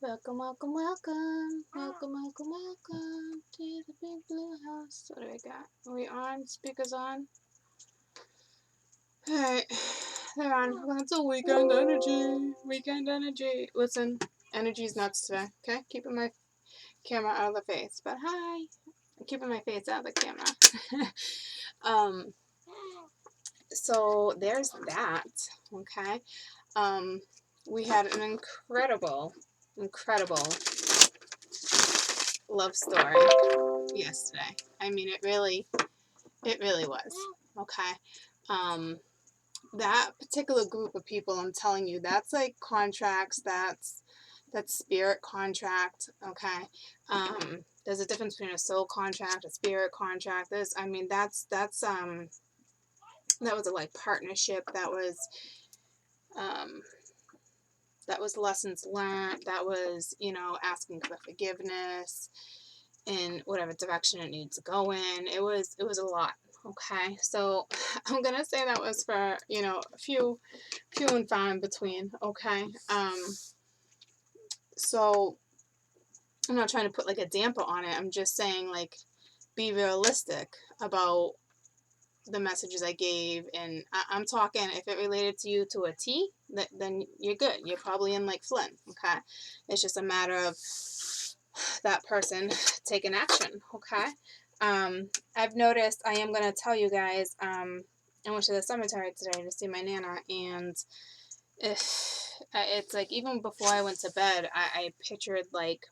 Welcome, welcome, welcome. Welcome, welcome, welcome to the big blue house. What do we got? Are we on? Speakers on? Alright, they're on. That's a weekend energy. Weekend energy. Listen, energy's nuts today, okay? Keeping my camera out of the face. But hi. I'm keeping my face out of the camera. So there's that, okay? We had an incredible love story yesterday. I mean, it really was, okay? That particular group of people, I'm telling you, that's like contracts, that's spirit contract, okay? There's a difference between a soul contract, a spirit contract. That was a like partnership, that was lessons learned, that was, asking for forgiveness in whatever direction it needs to go in. It was a lot, okay? So I'm gonna say that was for, a few and far in between, okay? So I'm not trying to put like a damper on it. I'm just saying, like, be realistic about the messages I gave, and I'm talking, if it related to you to a T, then you're good. You're probably in like Flynn, okay? It's just a matter of that person taking action, okay? I've noticed, I am going to tell you guys, I went to the cemetery today to see my Nana, and it's like, even before I went to bed, I pictured like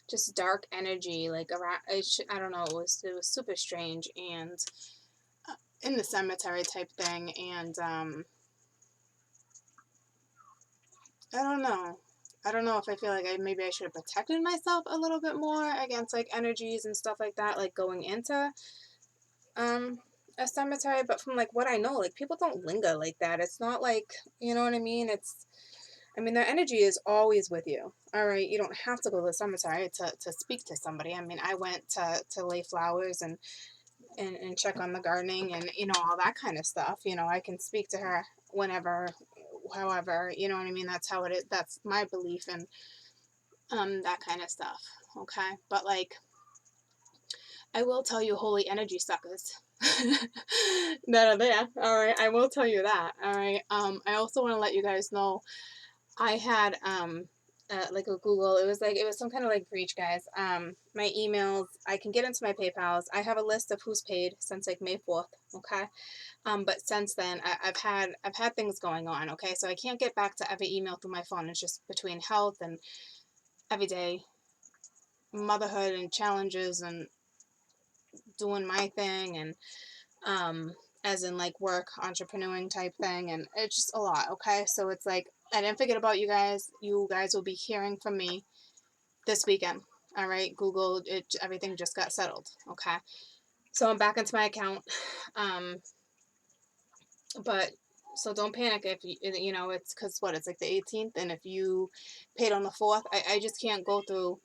just dark energy, like around, I don't know, it was super strange, and in the cemetery type thing, and I don't know if I feel like maybe I should have protected myself a little bit more against like energies and stuff like that, like going into a cemetery. But from like what I know, like, people don't linger like that. It's not like, you know what I mean? Their energy is always with you. All right, you don't have to go to the cemetery to speak to somebody. I mean, I went to lay flowers and check on the gardening and, all that kind of stuff. I can speak to her whenever, however, you know what I mean? That's how it is. That's my belief in that kind of stuff, okay? But like, I will tell you, holy energy suckers that are there, all right? I will tell you that, all right? I also want to let you guys know, I had like a Google, it was some kind of like breach, guys. My emails, I can get into my PayPals. I have a list of who's paid since like May 4th, okay? But since then, I've had things going on, okay? So I can't get back to every email through my phone. It's just between health and everyday motherhood and challenges and doing my thing, and as in like work, entrepreneuring type thing, and it's just a lot, okay? So it's like, I didn't forget about you guys. You guys will be hearing from me this weekend, all right? Google, everything just got settled, okay? So I'm back into my account, but so don't panic if it's because it's like the 18th, and if you paid on the 4th, I just can't go through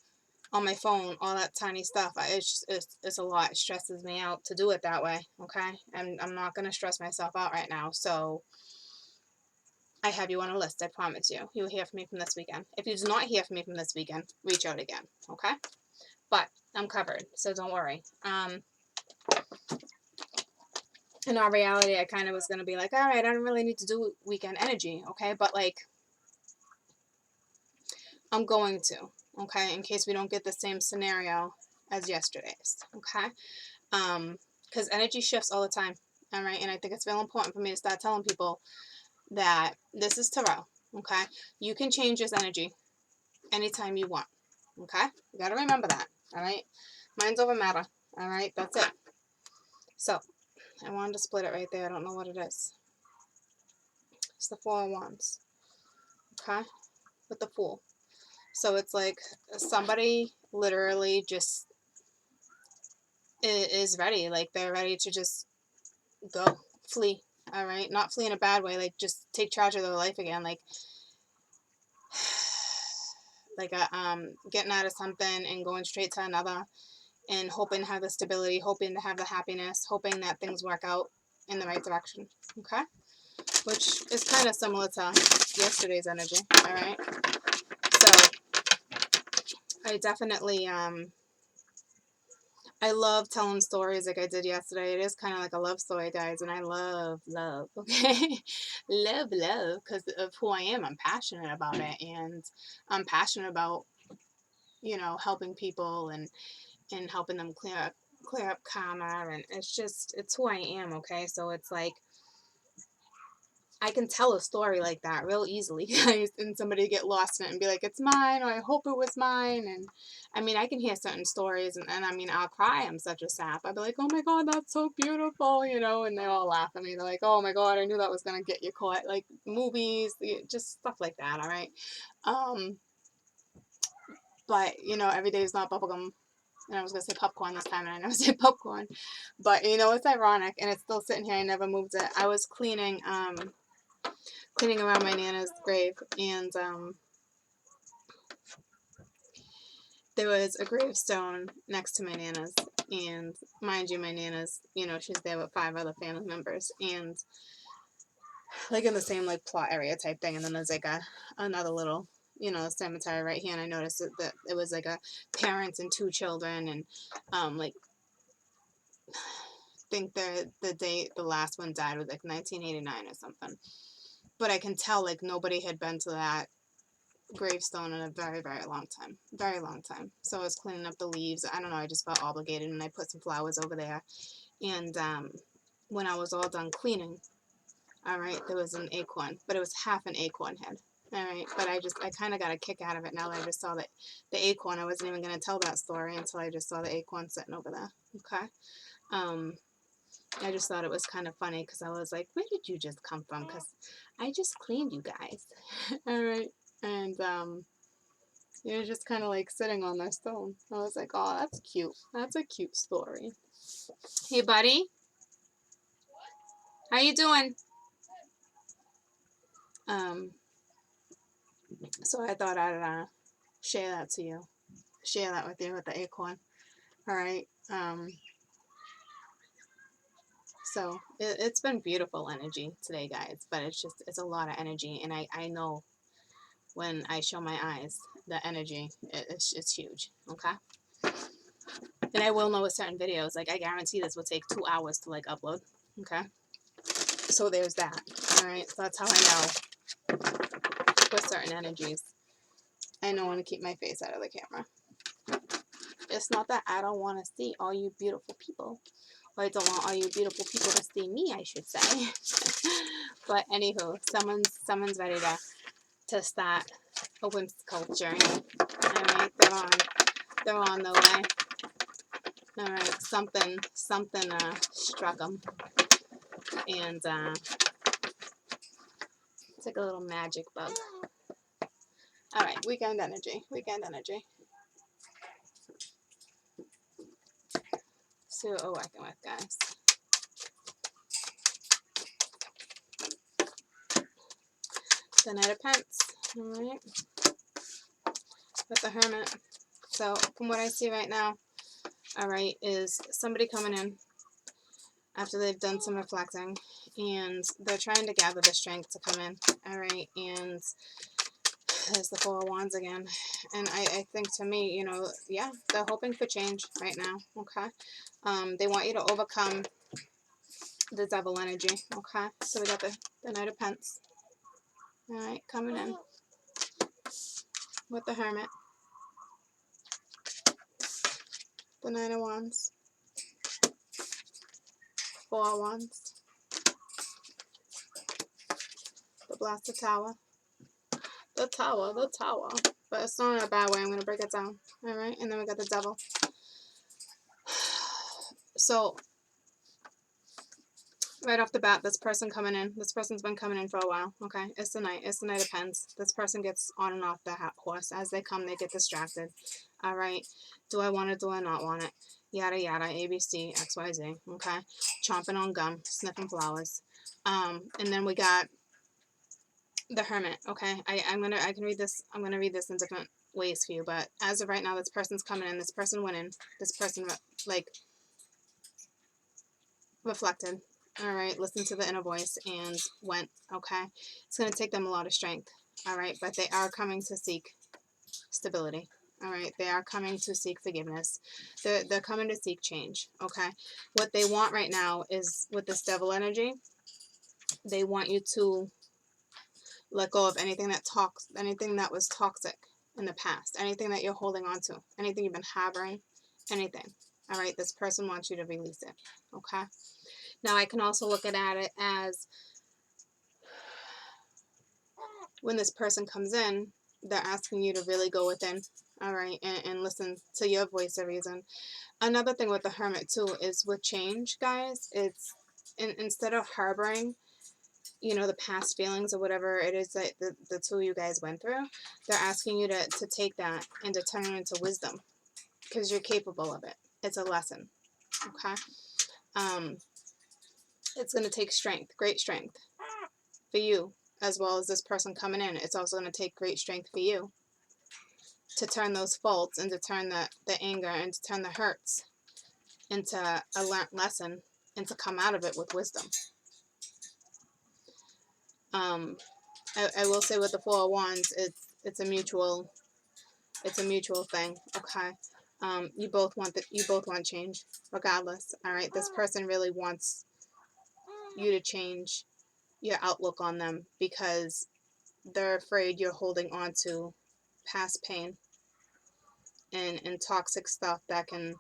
on my phone all that tiny stuff. It's a lot. It stresses me out to do it that way, okay? I'm not going to stress myself out right now. So I have you on a list. I promise you. You'll hear from me from this weekend. If you do not hear from me from this weekend, reach out again, okay? But I'm covered, so don't worry. In all reality, I kind of was going to be like, all right, I don't really need to do weekend energy, okay? But like, I'm going to, okay? In case we don't get the same scenario as yesterday's, okay? Because energy shifts all the time, all right? And I think it's very important for me to start telling people that this is tarot, okay? You can change this energy anytime you want, okay? You got to remember that, all right? Mind's over matter, all right? That's it. So I wanted to split it right there. I don't know what it is. It's the Four of Wands, okay? With the Fool. So it's like somebody literally just is ready. Like, they're ready to just go, flee, all right? Not flee in a bad way, like just take charge of their life again, like getting out of something and going straight to another, and hoping to have the stability, hoping to have the happiness, hoping that things work out in the right direction, okay? Which is kind of similar to yesterday's energy, all right? I definitely, I love telling stories like I did yesterday. It is kind of like a love story, guys, and I love love, okay? Love, because of who I am. I'm passionate about it, and I'm passionate about, you know, helping people and helping them clear up karma, and it's who I am, okay? So it's like I can tell a story like that real easily, guys, and somebody get lost in it and be like, it's mine, or I hope it was mine. And I mean, I can hear certain stories, and I mean, I'll cry. I'm such a sap. I'll be like, oh my God, that's so beautiful, you know, and they all laugh at me. They're like, oh my God, I knew that was going to get you caught. Like movies, just stuff like that, all right? But, you know, every day is not bubblegum. And I was going to say popcorn this time, and I never say popcorn. But, you know, it's ironic, and it's still sitting here. I never moved it. I was cleaning around my Nana's grave, and there was a gravestone next to my Nana's, and mind you, my Nana's, you know, she's there with 5 other family members, and like in the same like plot area type thing, and then there's like another little, you know, cemetery right here, and I noticed that it was like a parents and 2 children, and like I think the last one died was like 1989 or something, but I can tell like nobody had been to that gravestone in a very, very long time. Very long time. So I was cleaning up the leaves. I don't know, I just felt obligated, and I put some flowers over there. And when I was all done cleaning, all right, there was an acorn, but it was half an acorn head. All right, but I kind of got a kick out of it now that I just saw the acorn. I wasn't even going to tell that story until I just saw the acorn sitting over there. Okay. I just thought it was kind of funny because I was like, where did you just come from? Because I just cleaned you guys. All right. And it was just kind of like sitting on their stone. I was like, oh, that's cute. That's a cute story. Hey, buddy. How you doing? So I thought I'd share that to you. Share that with you with the acorn. All right. So it's been beautiful energy today, guys. But it's a lot of energy. And I know when I show my eyes, the energy, it's huge. Okay. And I will know with certain videos, like I guarantee this will take 2 hours to like upload. Okay. So there's that. All right. So that's how I know with certain energies. I know when to keep my face out of the camera. It's not that I don't want to see all you beautiful people. Or I don't want all you beautiful people to see me, I should say. But anywho, someone's ready to start a whimsical journey. All right. They're on the way. All right, something struck them, and it's like a little magic bug. All right, weekend energy. See what we're working with, guys. The Knight of Pence. All right, with the Hermit. So from what I see right now, all right, is somebody coming in after they've done some reflecting, and they're trying to gather the strength to come in. All right, and there's the 4 of Wands again. And I think to me, you know, yeah, they're hoping for change right now, okay? They want you to overcome the Devil energy, okay? So we got the Knight of Pence, all right, coming in with the Hermit, the 9 of Wands, 4 of Wands, the Blasted Tower, the Tower, but it's not in a bad way. I'm going to break it down, all right? And then we got the Devil. So right off the bat, this person coming in, this person's been coming in for a while, okay? It's the Knight of Pence. This person gets on and off the horse. As they come, they get distracted, all right? Do I want it? Do I not want it? Yada, yada, ABC, XYZ, okay? Chomping on gum, sniffing flowers. And then we got the Hermit, okay? I can read this, I'm going to read this in different ways for you, but as of right now, this person's coming in, this person went in, this person, like, reflected, all right, listened to the inner voice and went, okay? It's going to take them a lot of strength, all right, but they are coming to seek stability, All right, they are coming to seek forgiveness. They're coming to seek change. Okay, what they want right now is, with this devil energy, they want you to let go of anything that was toxic in the past, anything that you're holding on to, anything you've been harboring, anything. All right, this person wants you to release it. Okay, now I can also look at it as, when this person comes in, they're asking you to really go within, all right, and listen to your voice of reason. Another thing with the Hermit too is, with change, guys, it's instead of harboring, you know, the past feelings or whatever it is that the two of you guys went through, they're asking you to take that and to turn it into wisdom, because you're capable of it. It's a lesson. Okay, it's going to take strength, great strength, for you, as well as this person coming in. It's also going to take great strength for you to turn those faults, and to turn the anger, and to turn the hurts into a learned lesson, and to come out of it with wisdom. I will say, with the Four of Wands, it's a mutual thing. Okay, you both want change, regardless. All right, this person really wants you to change your outlook on them, because they're afraid you're holding on to past pain and toxic stuff that can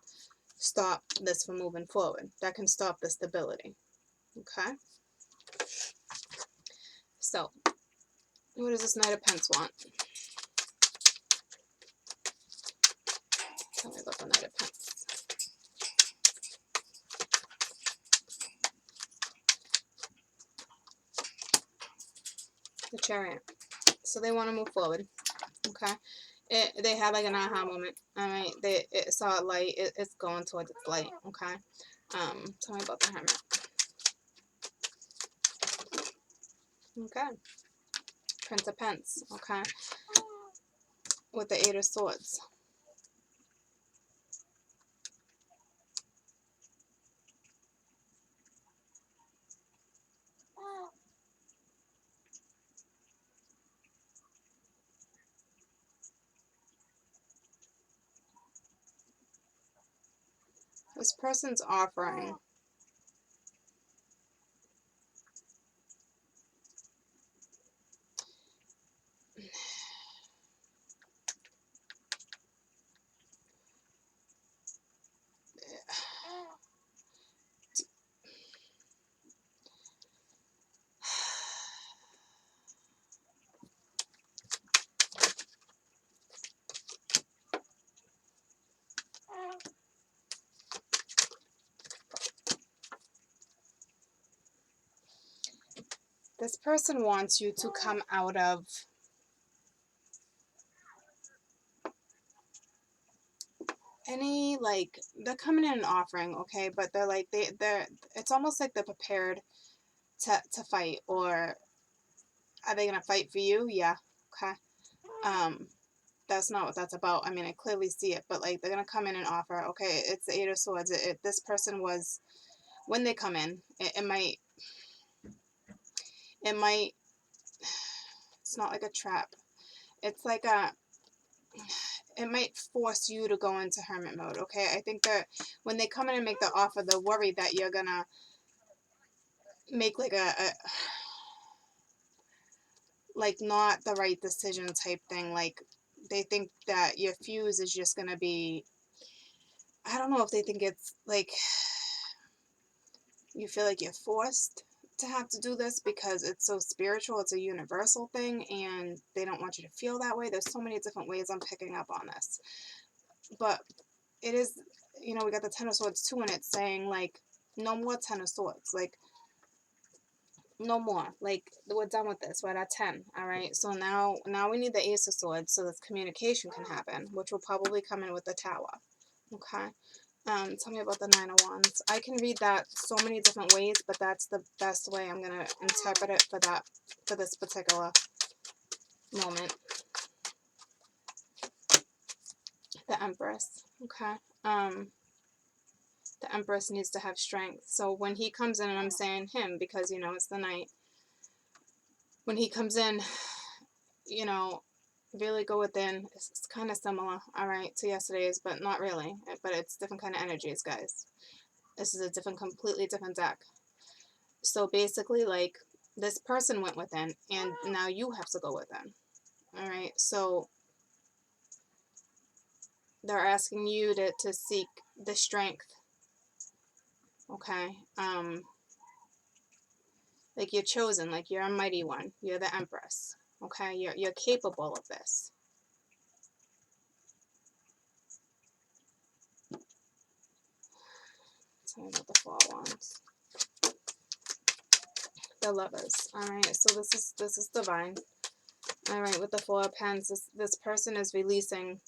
stop this from moving forward, that can stop the stability. Okay, so what does this Knight of Pentacles want? Tell me about the Knight of Pentacles. The Chariot. So they want to move forward. Okay, they had like an aha moment. All right, it saw a light. It's going towards its light. Okay, tell me about the Hermit. Okay, Prince of Pentacles. Okay, with the Eight of Swords. This person's offering this person wants you to come out of any, like, they're coming in and offering, okay, but they're like, they're it's almost like they're prepared to fight. Or are they gonna fight for you? Yeah. Okay, that's not what that's about. I mean, I clearly see it, but like, they're gonna come in and offer. Okay, it's the Eight of Swords. This person was, when they come in, it might, it's not like a trap, it's like it might force you to go into hermit mode. Okay, I think that when they come in and make the offer, they're worried that you're gonna make like a like not the right decision type thing. Like, they think that your fuse is just gonna be, I don't know if they think it's like you feel like you're forced to have to do this because it's so spiritual, it's a universal thing, and they don't want you to feel that way. There's so many different ways I'm picking up on this, but it is, you know, we got the Ten of Swords too, and it's saying like, no more Ten of Swords, like, no more, like, we're done with this, we're at 10. All right, so now we need the Ace of Swords so this communication can happen, which will probably come in with the Tower. Okay, tell me about the Nine of Wands. I can read that so many different ways, but that's the best way I'm gonna interpret it for this particular moment. The Empress. Okay, the Empress needs to have strength. So when he comes in, and I'm saying him because, you know, it's the night. When he comes in, you know, really go within. It's kind of similar, all right, to yesterday's, but not really. But it's different kind of energies, guys. This is a completely different deck. So basically, like, this person went within, and now you have to go within. All right, so they're asking you to seek the strength. Okay, like, you're chosen, like, you're a mighty one. You're the Empress. Okay, you're capable of this. Tell me about the Four of Wands. The Lovers. All right, so this is divine. All right, with the Four of Pens, this person is releasing.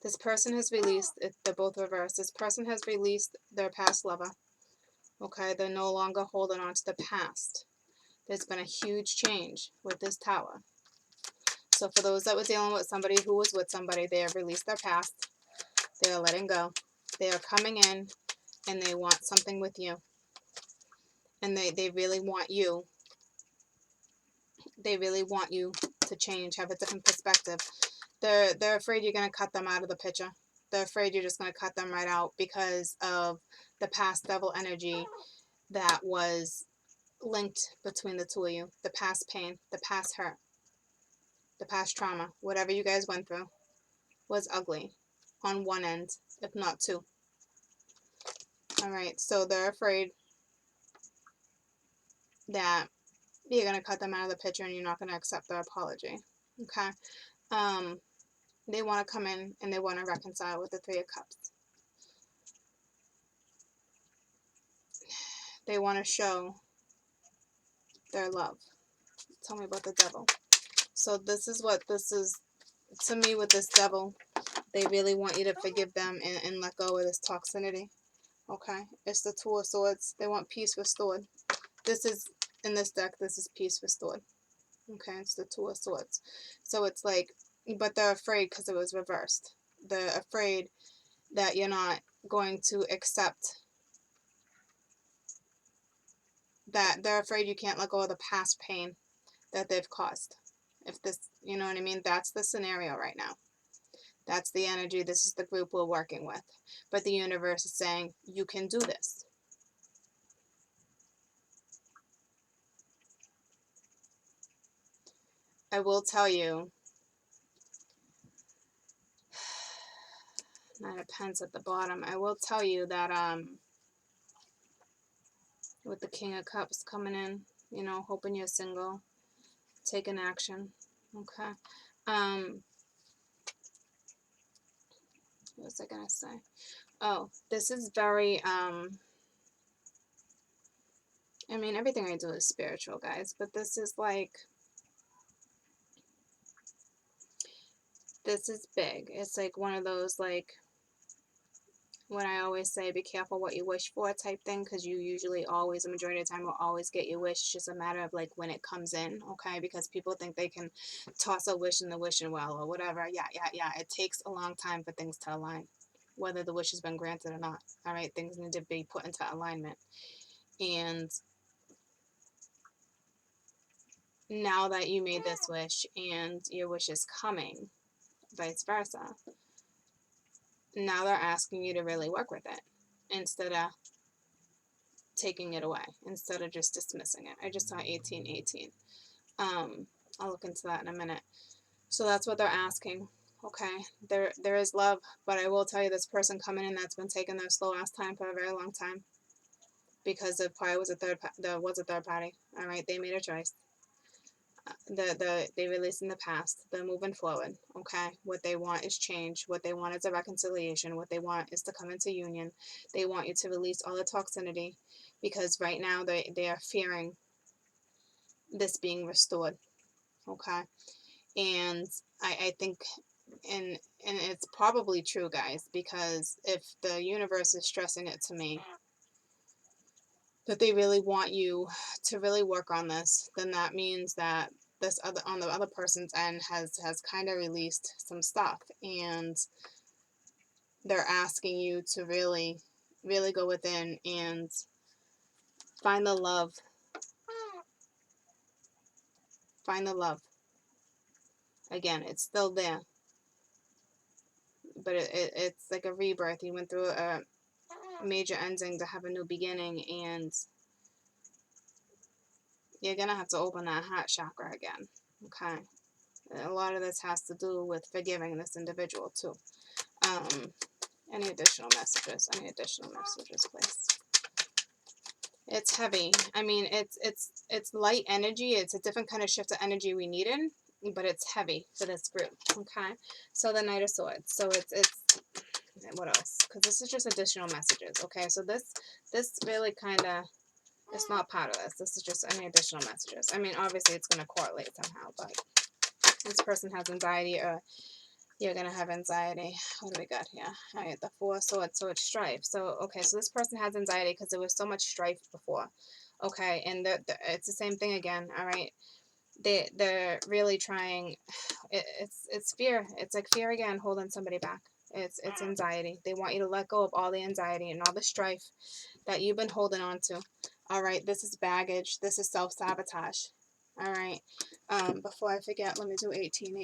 This person has released. They're both reversed. This person has released their past lover. Okay, they're no longer holding on to the past. There's been a huge change with this Tower. So for those that were dealing with somebody who was with somebody, they have released their past. They are letting go. They are coming in, and they want something with you. And they really want you. They really want you to change, have a different perspective. They're afraid you're going to cut them out of the picture. They're afraid you're just going to cut them right out because of the past devil energy that was linked between the two of you. The past pain, the past hurt, the past trauma, whatever you guys went through was ugly on one end, if not two. All right, so they're afraid that you're going to cut them out of the picture and you're not going to accept their apology. Okay? They want to come in and they want to reconcile with the Three of Cups. They want to show their love. Tell me about the Devil. So this is what this is to me with this Devil. They really want you to forgive them and let go of this toxicity. Okay? It's the Two of Swords. They want peace restored. This is, in this deck, this is peace restored. Okay? It's the Two of Swords. So it's like, but they're afraid because it was reversed. They're afraid that you're not going to accept that. They're afraid you can't let go of the past pain that they've caused. If this, you know what I mean? That's the scenario right now. That's the energy. This is the group we're working with. But the universe is saying, you can do this. I will tell you, Nine of Pence at the bottom, I will tell you that with the King of Cups coming in, you know, hoping you're single, taking action. Okay. What was I going to say? Oh, this is very, I mean, everything I do is spiritual, guys, but this is like, this is big. It's like one of those, like, when I always say be careful what you wish for type thing, because you usually always, the majority of the time, will always get your wish. It's just a matter of, like, when it comes in, okay? Because people think they can toss a wish in the wishing well or whatever. Yeah. It takes a long time for things to align, whether the wish has been granted or not, all right? Things need to be put into alignment. And now that you made this wish and your wish is coming, vice versa, now they're asking you to really work with it instead of taking it away, instead of just dismissing it. I just saw 1818. I'll look into that in a minute. So that's what they're asking. Okay, there is love, but I will tell you, this person coming in that's been taking their slow ass time for a very long time, because there probably was a third party. All right, they made a choice. They released in the past. They're moving forward. Okay, what they want is change. What they want is a reconciliation. What they want is to come into union. They want you to release all the toxicity, because right now they are fearing this being restored. Okay, and I think, and it's probably true, guys, because if the universe is stressing it to me that they really want you to really work on this, then that means that this other, on the other person's end, has kind of released some stuff, and they're asking you to really go within and find the love. Find the love. Again, it's still there, but it's like a rebirth. You went through a major ending to have a new beginning, and you're gonna have to open that heart chakra again. Okay, a lot of this has to do with forgiving this individual too. Any additional messages? Any additional messages, please? It's heavy. I mean, it's light energy. It's a different kind of shift of energy we needed, but it's heavy for this group. Okay, so the Knight of Swords. So it's what else? Because this is just additional messages. Okay, so this really kind of, it's not part of this. This is just any additional messages. I mean, obviously it's going to correlate somehow, but this person has anxiety, or you're going to have anxiety. What do we got here? All right, the Four of Swords, so it's strife. So, okay, so this person has anxiety because there was so much strife before. Okay, and it's the same thing again, all right? They're really trying, it's fear. It's like fear again, holding somebody back. It's anxiety. They want you to let go of all the anxiety and all the strife that you've been holding on to. All right, this is baggage. This is self-sabotage. All right, before I forget, let me do 18.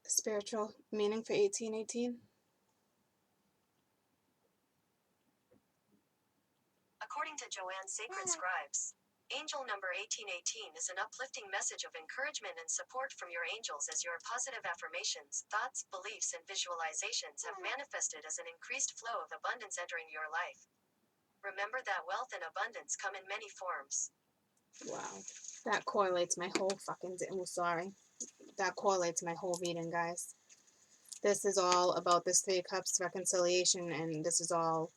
Spiritual meaning for 1818. According to Joanne's Sacred Scribes, angel number 1818 is an uplifting message of encouragement and support from your angels as your positive affirmations, thoughts, beliefs, and visualizations have manifested as an increased flow of abundance entering your life. Remember that wealth and abundance come in many forms. Wow, that correlates my whole fucking, sorry. That correlates my whole reading, guys. This is all about this Three of Cups reconciliation, and this is all,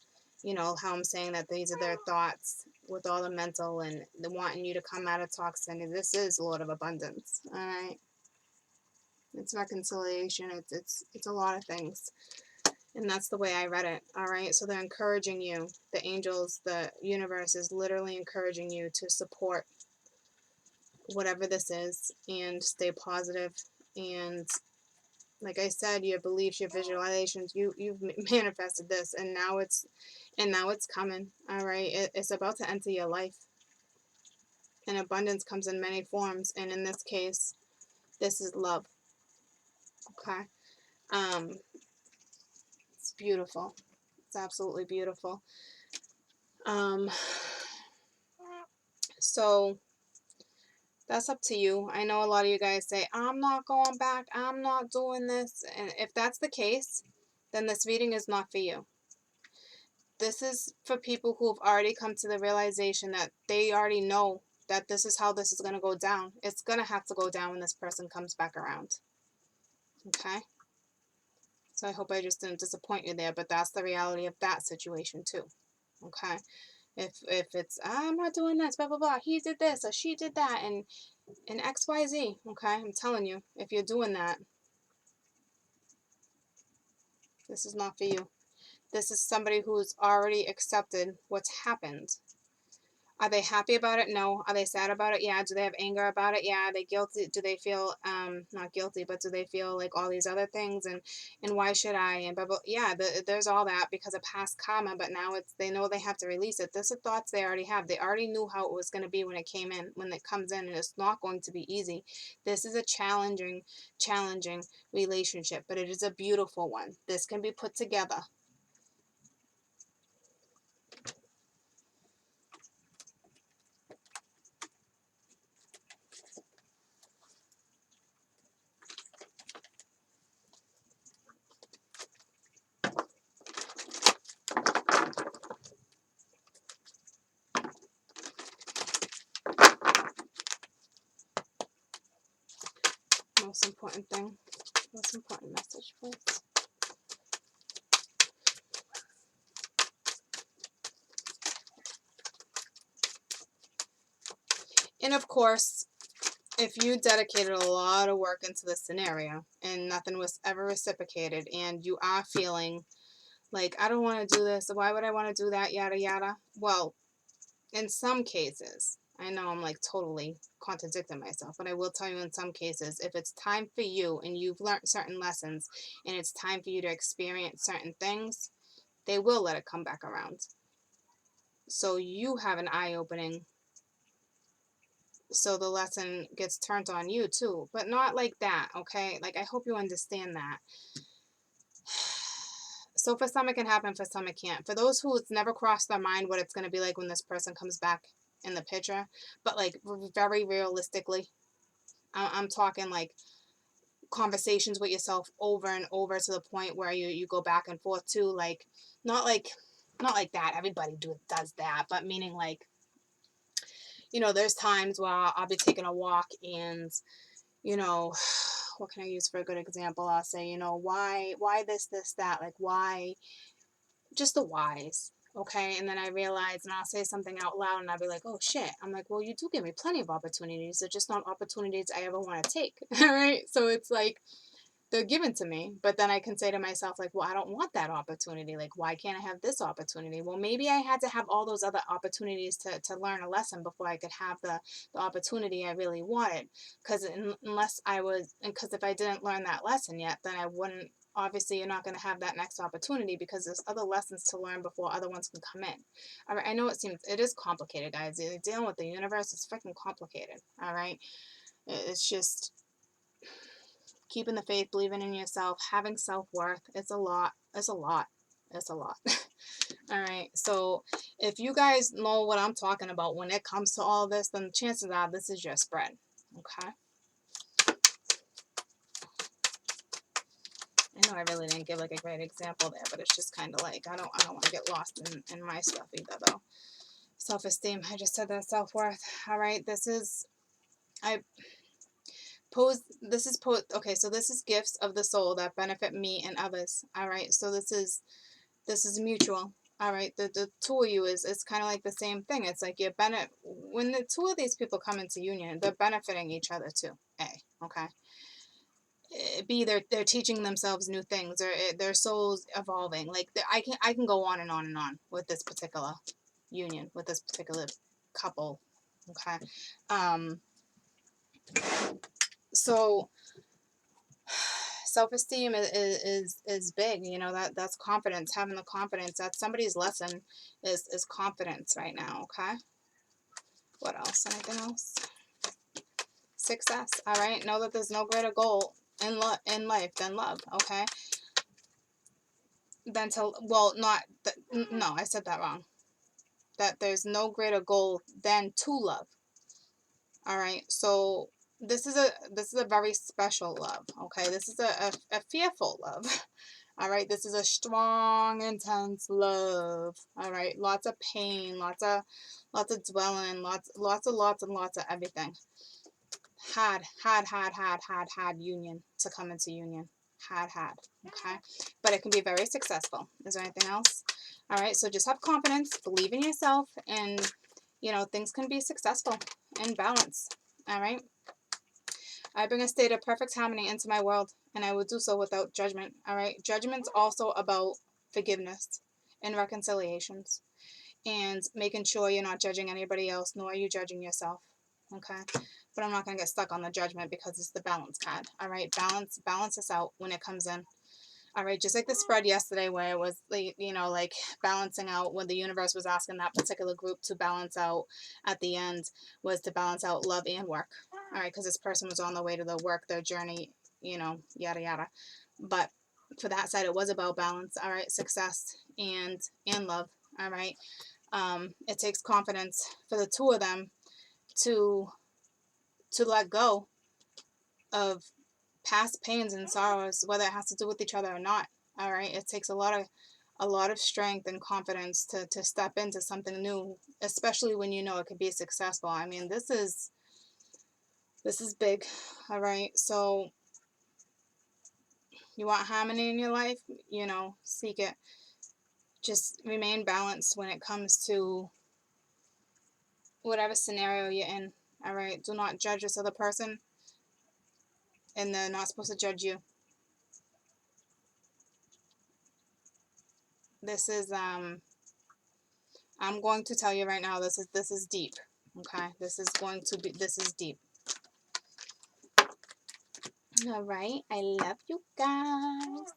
you know, how I'm saying that these are their thoughts with all the mental and the wanting you to come out of toxin. And this is Lord of Abundance, all right? It's reconciliation. It's a lot of things, and that's the way I read it, all right? So they're encouraging you. The angels, the universe is literally encouraging you to support whatever this is and stay positive. And like I said, your beliefs, your visualizations, you've manifested this, and now it's coming. All right, it's about to enter your life, and abundance comes in many forms. And in this case, this is love. Okay, it's beautiful. It's absolutely beautiful. So that's up to you. I know a lot of you guys say, I'm not going back, I'm not doing this. And if that's the case, then this reading is not for you. This is for people who have already come to the realization that they already know that this is how this is going to go down. It's going to have to go down when this person comes back around. Okay? So I hope I just didn't disappoint you there, but that's the reality of that situation too. Okay? If it's, I'm not doing this, blah, blah, blah, he did this or she did that, and XYZ, okay? I'm telling you, if you're doing that, this is not for you. This is somebody who's already accepted what's happened. Are they happy about it? No. Are they sad about it? Yeah. Do they have anger about it? Yeah. Are they guilty? Do they feel not guilty, but do they feel like all these other things and why should I and blah, blah. Yeah, there's all that because of past karma, but now it's they know they have to release it. These are thoughts they already have. They already knew how it was going to be when it came in, when it comes in, and it's not going to be easy. This is a challenging relationship, but it is a beautiful one. This can be put together. Most important thing, most important message, please. And of course, if you dedicated a lot of work into this scenario and nothing was ever reciprocated, and you are feeling like, I don't want to do this, why would I want to do that, yada yada, well, in some cases, I know I'm like totally contradicting myself, but I will tell you, in some cases, if it's time for you and you've learned certain lessons and it's time for you to experience certain things, they will let it come back around. so you have an eye-opening, so the lesson gets turned on you too, but not like that, okay? Like, I hope you understand that. So for some it can happen, for some it can't. For those who it's never crossed their mind what it's going to be like when this person comes back in the picture, but like very realistically, I'm talking like conversations with yourself over and over to the point where you go back and forth too, like not like not like that, everybody does that, but meaning like, you know, there's times where I'll be taking a walk and, you know, what can I use for a good example? I'll say, you know, why this, that, like why, just the whys. Okay. And then I realize, and I'll say something out loud and I'll be like, oh shit. I'm like, well, you do give me plenty of opportunities. They're just not opportunities I ever want to take. All right. So it's like, they're given to me, but then I can say to myself, like, well, I don't want that opportunity. Like, why can't I have this opportunity? Well, maybe I had to have all those other opportunities to learn a lesson before I could have the opportunity I really wanted. Because because if I didn't learn that lesson yet, then I wouldn't, obviously you're not going to have that next opportunity because there's other lessons to learn before other ones can come in. All right. I know it is complicated, guys. Dealing with the universe is freaking complicated. All right. It's just, keeping the faith, believing in yourself, having self-worth. It's a lot. It's a lot. It's a lot. All right. So if you guys know what I'm talking about when it comes to all this, then chances are this is your spread. Okay. I know I really didn't give like a great example there, but it's just kind of like, I don't want to get lost in my stuff either though. Self-esteem. I just said that. Self-worth. All right. Okay, so this is gifts of the soul that benefit me and others. All right. So this is mutual. All right. The two of you is kind of like the same thing. It's like when the two of these people come into union, they're benefiting each other too. Okay. B, they're teaching themselves new things, or their souls evolving. Like I can go on and on and on with this particular union, with this particular couple. Okay. So self-esteem is big, you know, that's confidence, having the confidence. That's somebody's lesson is confidence right now. Okay, what else? Anything else? Success. All right, know that there's no greater goal in life than love. Okay, than to, well, not no, I said that wrong. That there's no greater goal than to love. All right, so this is a very special love. Okay, this is a fearful love. All right, this is a strong, intense love. All right, lots of pain, lots of dwelling, lots of everything. Had union to come into union. Had. Okay, but it can be very successful. Is there anything else? All right, so just have confidence, believe in yourself, and you know things can be successful and balance. All right. I bring a state of perfect harmony into my world, and I will do so without judgment. All right. Judgment's also about forgiveness and reconciliations, and making sure you're not judging anybody else, nor are you judging yourself. Okay. But I'm not gonna get stuck on the judgment because it's the balance card. All right. Balance us out when it comes in. All right, just like the spread yesterday where it was, like, you know, like balancing out when the universe was asking that particular group to balance out at the end, was to balance out love and work. All right, because this person was on the way to the work, their journey, you know, yada, yada. But for that side, it was about balance. All right, success and love. All right. It takes confidence for the two of them to let go of past pains and sorrows, whether it has to do with each other or not. All right, it takes a lot of strength and confidence to step into something new, especially when you know it could be successful. I mean, this is big. All right, so you want harmony in your life, you know, seek it. Just remain balanced when it comes to whatever scenario you're in. All right, do not judge this other person, and they're not supposed to judge you. This is I'm going to tell you right now, this is deep. Okay, this is deep. All right, I love you guys.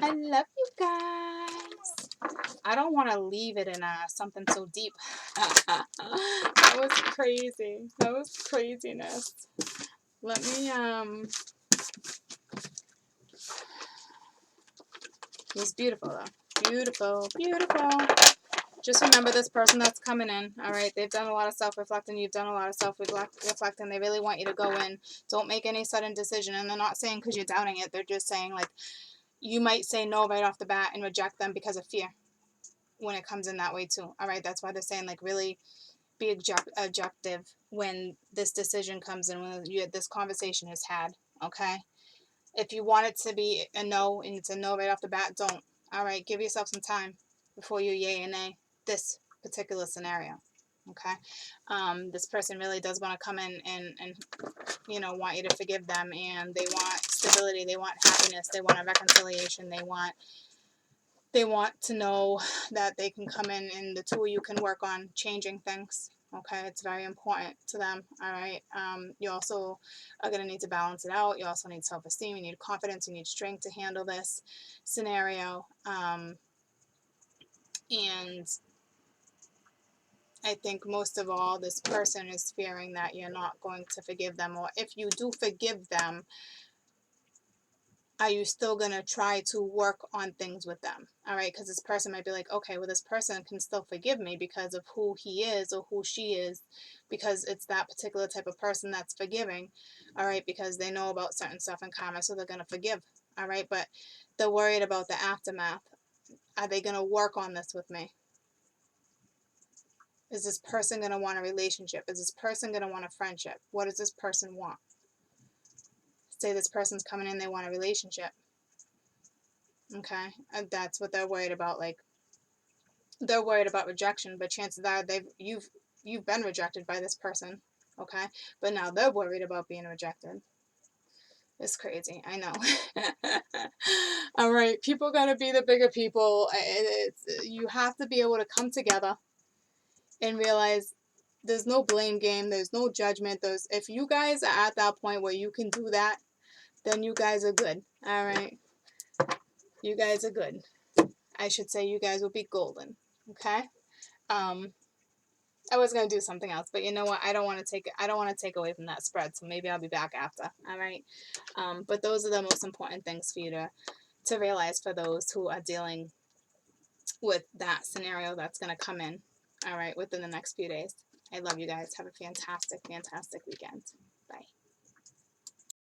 I love you guys. I don't want to leave it in something so deep. That was crazy. That was craziness. Let me, it was beautiful though. Beautiful, beautiful. Just remember this person that's coming in, all right? They've done a lot of self-reflecting. You've done a lot of self-reflecting. They really want you to go in. Don't make any sudden decision. And they're not saying because you're doubting it. They're just saying, like, you might say no right off the bat and reject them because of fear when it comes in that way too, all right? That's why they're saying, like, really be objective when this decision comes in, when this conversation is had, okay? If you want it to be a no and it's a no right off the bat, don't. All right, give yourself some time before you yay and nay this particular scenario. Okay, this person really does want to come in and you know, want you to forgive them, and they want stability, they want happiness, they want a reconciliation, they want to know that they can come in and the two of you can work on changing things. Okay, it's very important to them. All right. You also are going to need to balance it out. You also need self-esteem. You need confidence. You need strength to handle this scenario. And I think most of all, this person is fearing that you're not going to forgive them, or if you do forgive them, are you still going to try to work on things with them? All right, because this person might be like, okay, well, this person can still forgive me because of who he is or who she is, because it's that particular type of person that's forgiving. All right, because they know about certain stuff in karma, so they're going to forgive. All right, but they're worried about the aftermath. Are they going to work on this with me? Is this person going to want a relationship? Is this person going to want a friendship? What does this person want? Say this person's coming in, they want a relationship. Okay, and that's what they're worried about. Like, they're worried about rejection, but chances are you've been rejected by this person. Okay, but now they're worried about being rejected. It's crazy, I know. All right, people gotta be the bigger people. You have to be able to come together and realize there's no blame game, there's no judgment. If you guys are at that point where you can do that, then you guys are good. All right, you guys are good. I should say you guys will be golden. Okay. I was gonna do something else, but you know what? I don't want to take away from that spread. So maybe I'll be back after. All right. But those are the most important things for you to realize for those who are dealing with that scenario that's gonna come in. All right, within the next few days. I love you guys. Have a fantastic, fantastic weekend.